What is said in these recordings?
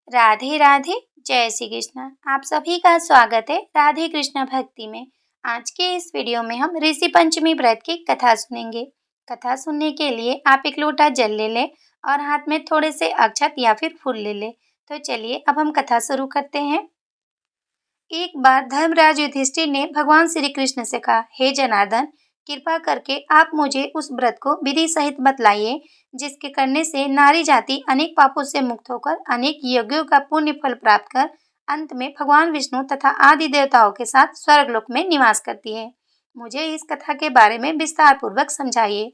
राधे राधे। जय श्री कृष्ण। आप सभी का स्वागत है राधे कृष्ण भक्ति में। आज के इस वीडियो में हम ऋषि पंचमी व्रत की कथा सुनेंगे। कथा सुनने के लिए आप एक लोटा जल ले लें और हाथ में थोड़े से अक्षत या फिर फूल ले लें। तो चलिए अब हम कथा शुरू करते हैं। एक बार धर्मराज युधिष्ठिर ने भगवान श्री कृष्ण से कहा, हे जनार्दन, कृपा करके आप मुझे उस व्रत को विधि सहित बतलाइए जिसके करने से नारी जाति अनेक पापों से मुक्त होकर अनेक यज्ञों का पुण्य फल प्राप्त कर अंत में भगवान विष्णु तथा आदि देवताओं के साथ स्वर्गलोक में निवास करती है। मुझे इस कथा के बारे में विस्तार पूर्वक समझाइए।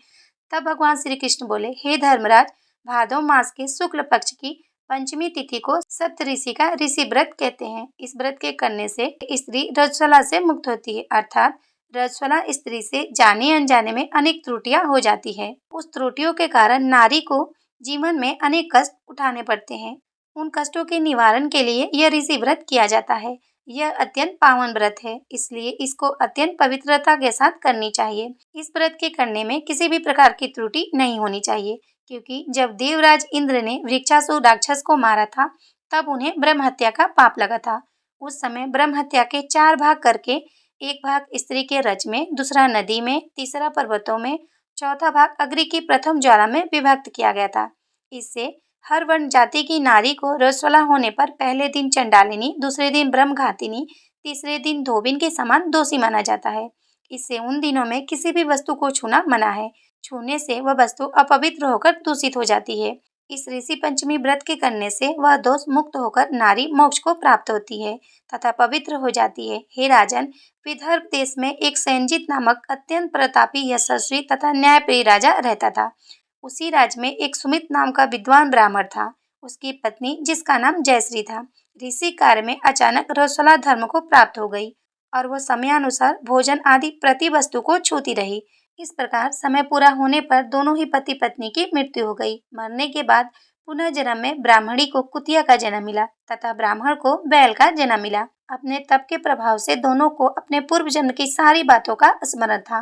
तब भगवान श्री कृष्ण बोले, हे धर्मराज, भादव मास के शुक्ल पक्ष की पंचमी तिथि को सप्तऋषि का ऋषि व्रत कहते हैं। इस व्रत के करने से स्त्री रजस्वला से मुक्त होती है, अर्थात रजस्वला स्त्री से जाने अनजाने में अनेक त्रुटियां हो जाती है। उस त्रुटियों के कारण नारी को जीवन में अनेक कष्ट उठाने पड़ते हैं। उन कष्टों के निवारण के लिए यह ऋषि व्रत किया जाता है। यह अत्यंत पावन व्रत है, इसलिए इसको अत्यंत पवित्रता के साथ करनी चाहिए। इस व्रत के करने में किसी भी प्रकार की त्रुटि नहीं होनी चाहिए, क्योंकि जब देवराज इंद्र ने वृक्षासुर राक्षस को मारा था तब उन्हें ब्रह्म हत्या का पाप लगा था। उस समय ब्रह्म हत्या के 4 भाग करके एक भाग स्त्री के रज में, दूसरा नदी में, तीसरा पर्वतों में, चौथा भाग अग्नि की प्रथम ज्वाला में विभक्त किया गया था। इससे हर वर्ण जाति की नारी को रजस्वला होने पर पहले दिन चंडालिनी, दूसरे दिन ब्रह्मघातिनी, तीसरे दिन धोबिन के समान दोषी माना जाता है। इससे उन दिनों में किसी भी वस्तु को छूना मना है। छूने से वह वस्तु अपवित्र होकर दूषित हो जाती है। इस ऋषि पंचमी व्रत के करने से वह दोष मुक्त होकर नारी मोक्ष को प्राप्त होती है तथा पवित्र हो जाती है। हे राजन, विदर्भ देश में एक संजित नामक अत्यंत प्रतापी, यशस्वी तथा न्यायप्रिय राजा रहता था। उसी राज्य में एक सुमित नाम का विद्वान ब्राह्मण था। उसकी पत्नी, जिसका नाम जयश्री था, ऋषि कार्य में अचानक रजस्वला धर्म को प्राप्त हो गई और वह समयानुसार भोजन आदि प्रति वस्तु को छूती रही। इस प्रकार समय पूरा होने पर दोनों ही पति पत्नी की मृत्यु हो गई। मरने के बाद पुनः जन्म में ब्राह्मणी को कुतिया का जन्म मिला तथा ब्राह्मण को बैल का जन्म मिला। अपने तप के प्रभाव से दोनों को अपने पूर्व जन्म की सारी बातों का स्मरण था।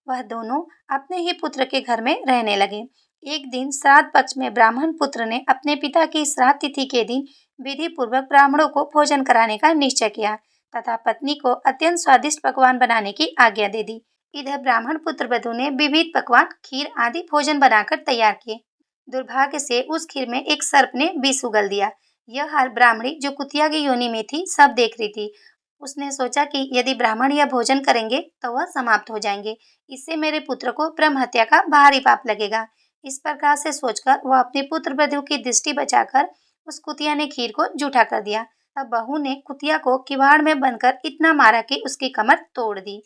वह दोनों अपने ही पुत्र के घर में रहने लगे। एक दिन श्राद्ध पक्ष में ब्राह्मण पुत्र ने अपने पिता की श्राद्ध तिथि के दिन विधि पूर्वक ब्राह्मणों को भोजन कराने का निश्चय किया तथा पत्नी को अत्यंत स्वादिष्ट पकवान बनाने की आज्ञा दे दी। इधर ब्राह्मण पुत्र वधु ने विविध पकवान, खीर आदि भोजन बनाकर तैयार किए। दुर्भाग्य से उस खीर में एक सर्प ने विष उगल दिया। यह हाल ब्राह्मणी, जो कुतिया की योनि में थी, सब देख रही थी। उसने सोचा कि यदि ब्राह्मण यह भोजन करेंगे तो वह समाप्त हो जाएंगे। इससे मेरे पुत्र को ब्रह्म हत्या का भारी पाप लगेगा। इस प्रकार से सोचकर वह अपने पुत्र वधु की दृष्टि बचाकर उस कुतिया ने खीर को जूठा कर दिया। तब बहू ने कुतिया को किवाड़ में बंधकर इतना मारा कि उसकी कमर तोड़ दी।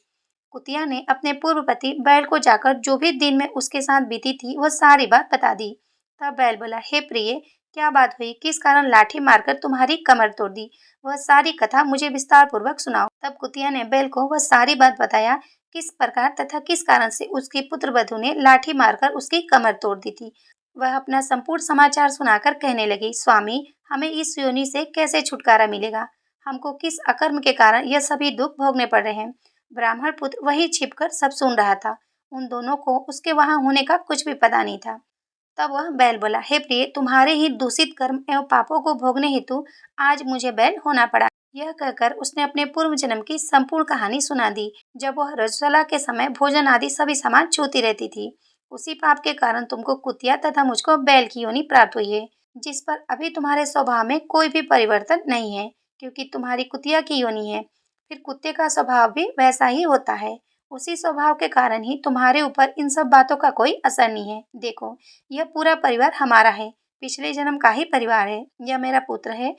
कुतिया ने अपने पूर्व पति बैल को जाकर जो भी दिन में उसके साथ बीती थी वह सारी बात बता दी। तब बैल बोला, हे प्रिय, क्या बात हुई? किस कारण लाठी मारकर तुम्हारी कमर तोड़ दी? वह सारी कथा मुझे विस्तार पूर्वक सुनाओ। तब कुतिया ने बैल को वह सारी बात बताया, किस प्रकार तथा किस कारण से उसकी पुत्र वधु ने लाठी मारकर उसकी कमर तोड़ दी थी। वह अपना संपूर्ण समाचार सुनाकर कहने लगी, स्वामी, हमें इस योनि से कैसे छुटकारा मिलेगा? हमको किस अकर्म के कारण यह सभी दुख भोगने पड़ रहे हैं? ब्राह्मण पुत्र वहीं छिपकर सब सुन रहा था। उन दोनों को उसके वहां होने का कुछ भी पता नहीं था। तब वह बैल बोला, हे प्रिय, तुम्हारे ही दूषित कर्म एवं पापों को भोगने हेतु आज मुझे बैल होना पड़ा। यह कहकर उसने अपने पूर्व जन्म की संपूर्ण कहानी सुना दी। जब वह रजस्वला के समय भोजन आदि सभी सामान छूती रहती थी, उसी पाप के कारण तुमको कुतिया तथा मुझको बैल की योनि प्राप्त हुई है, जिस पर अभी तुम्हारे स्वभाव में कोई भी परिवर्तन नहीं है, क्योंकि तुम्हारी कुतिया की योनि है। फिर कुत्ते का स्वभाव भी वैसा ही होता है। उसी स्वभाव के कारण ही तुम्हारे ऊपर इन सब बातों का कोई असर नहीं है। देखो, यह पूरा परिवार हमारा है, पिछले जन्म का ही परिवार है। यह मेरा पुत्र है,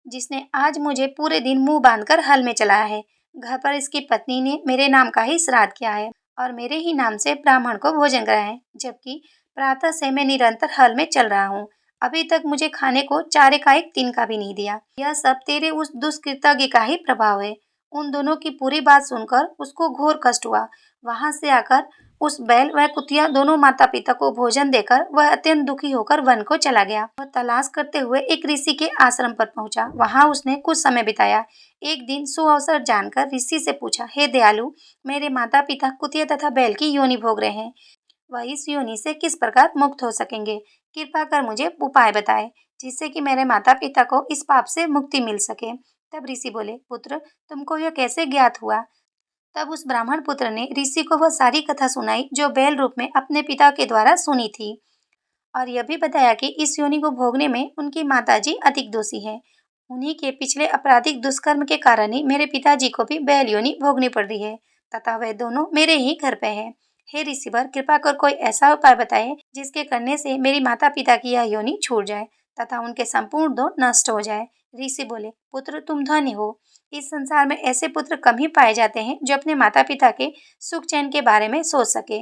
जिसने आज मुझे पूरे दिन मुंह बांधकर हल में चलाया है। घर पर इसकी पत्नी ने मेरे नाम का ही श्राद्ध किया है और मेरे ही नाम से ब्राह्मण को भोजन कराया है, जबकि प्रातः से मैं निरंतर हल में चल रहा हूँ। अभी तक मुझे खाने को चारे का एक तिनका भी नहीं दिया। यह सब तेरे उस दुष्कृतज्ञ का ही प्रभाव है। उन दोनों की पूरी बात सुनकर उसको घोर कष्ट हुआ। वहां से आकर उस बैल व कुतिया दोनों माता पिता को भोजन देकर वह अत्यंत दुखी होकर वन को चला गया। वह तलाश करते हुए एक ऋषि के आश्रम पर पहुंचा। वहां उसने कुछ समय बिताया। एक दिन सुअवसर जानकर ऋषि से पूछा, हे दयालु, मेरे माता पिता कुतिया तथा बैल की योनि भोग रहे हैं। वह इस योनि से किस प्रकार मुक्त हो सकेंगे? कृपा कर मुझे उपाय बताए। जिससे कि मेरे माता पिता को इस पाप से मुक्ति मिल सके। तब ऋषि बोले, पुत्र, तुमको यह कैसे ज्ञात हुआ? तब उस ब्राह्मण पुत्र ने ऋषि को वह सारी कथा सुनाई जो बैल रूप में अपने पिता के द्वारा सुनी थी, और यह भी बताया कि इस योनि को भोगने में उनकी माताजी अधिक दोषी है। उन्हीं के पिछले आपराधिक दुष्कर्म के कारण ही मेरे पिताजी को भी बैल योनि भोगनी पड़ रही है, तथा वह दोनों मेरे ही घर पे है। हे ऋषिवर, कृपा कर कोई ऐसा उपाय बताए जिसके करने से मेरी माता पिता की यह योनि छूट जाए तथा उनके संपूर्ण दोष नष्ट हो जाए। ऋषि बोले, पुत्र, तुम धन्य हो। इस संसार में ऐसे पुत्र कम ही पाए जाते हैं जो अपने माता पिता के सुख चैन के बारे में सोच सके।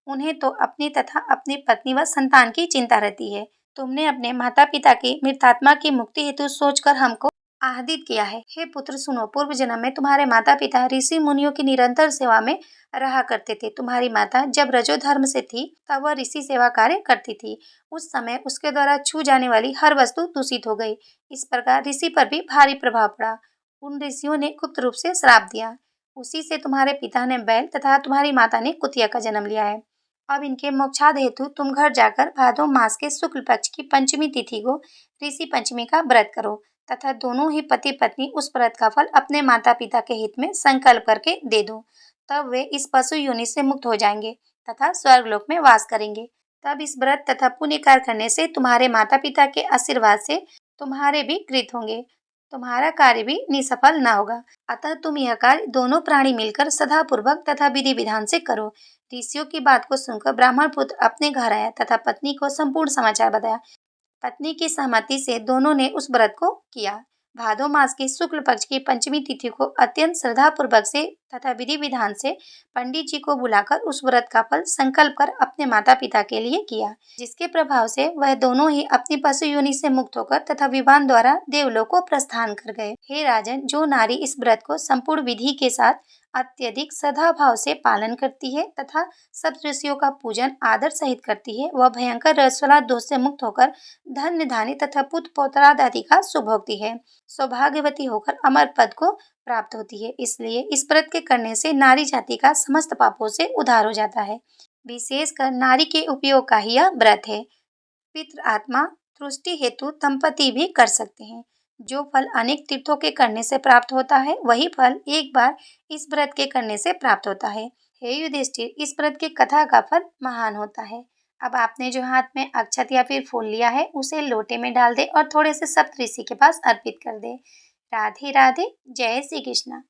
उन्हें तो अपनी तथा अपनी पत्नी व संतान की चिंता रहती है। तुमने अपने माता पिता की मृतात्मा की मुक्ति हेतु सोचकर हमको आह्लादित किया है। हे पुत्र, सुनो, पूर्व जन्म में तुम्हारे माता पिता ऋषि मुनियों की निरंतर सेवा में रहा करते थे। तुम्हारी माता जब रजो धर्म से थी तब वह ऋषि सेवा कार्य करती थी। उस समय उसके द्वारा छू जाने वाली हर वस्तु दूषित हो गई। इस प्रकार ऋषि पर भी भारी प्रभाव पड़ा। उन ऋषियों ने गुप्त रूप से श्राप दिया। उसी से तुम्हारे पिता ने बैल तथा तुम्हारी माता ने कुतिया का जन्म लिया है। अब इनके मोक्षाद हेतु तुम घर जाकर भादो मास के शुक्ल पक्ष की पंचमी तिथि को ऋषि पंचमी का व्रत करो तथा दोनों ही पति पत्नी उस व्रत का फल अपने माता पिता के हित में संकल्प करके दे दो। तब वे इस पशु योनि से मुक्त हो जाएंगे तथा स्वर्गलोक में वास करेंगे। तब इस व्रत तथा पुण्य कार्य करने से तुम्हारे माता पिता के आशीर्वाद से तुम्हारे भी कृत होंगे, तुम्हारा कार्य भी निसफल न होगा। अतः तुम यह कार्य दोनों प्राणी मिलकर सदा पूर्वक तथा विधि विधान से करो। ऋषियों की बात को सुनकर ब्राह्मण पुत्र अपने घर आया तथा पत्नी को संपूर्ण समाचार बताया। पत्नी की सहमति से दोनों ने उस व्रत को किया। भादो मास की शुक्ल पक्ष की पंचमी तिथि को अत्यंत श्रद्धा पूर्वक से तथा विधि विधान से पंडित जी को बुलाकर उस व्रत का फल संकल्प कर अपने माता पिता के लिए किया, जिसके प्रभाव से वह दोनों ही अपनी पशु योनि से मुक्त होकर तथा विमान द्वारा देवलोक को प्रस्थान कर गए। हे राजन, जो नारी इस व्रत को संपूर्ण विधि के साथ अत्यधिक श्रद्धा भाव से पालन करती है तथा सब ऋषियों का पूजन आदर सहित करती है, वह भयंकर रजस्वला दोष से मुक्त होकर धन्य धान्य तथा पुत्र पौत्राद आदि का सुख भोगती है, सौभाग्यवती होकर अमर पद को प्राप्त होती है। इसलिए इस व्रत के करने से नारी जाति का समस्त पापों से उद्धार हो जाता है। विशेषकर नारी के उपयोग का ही यह व्रत है। पितृ आत्मा तुष्टि हेतु दंपति भी कर सकते हैं। जो फल अनेक तीर्थों के करने से प्राप्त होता है, वही फल एक बार इस व्रत के करने से प्राप्त होता है। हे युधिष्ठिर, इस व्रत की कथा का फल महान होता है। अब आपने जो हाथ में अक्षत या फिर फूल लिया है उसे लोटे में डाल दे और थोड़े से सप्तऋषि के पास अर्पित कर दे। राधे राधे। जय श्री कृष्णा।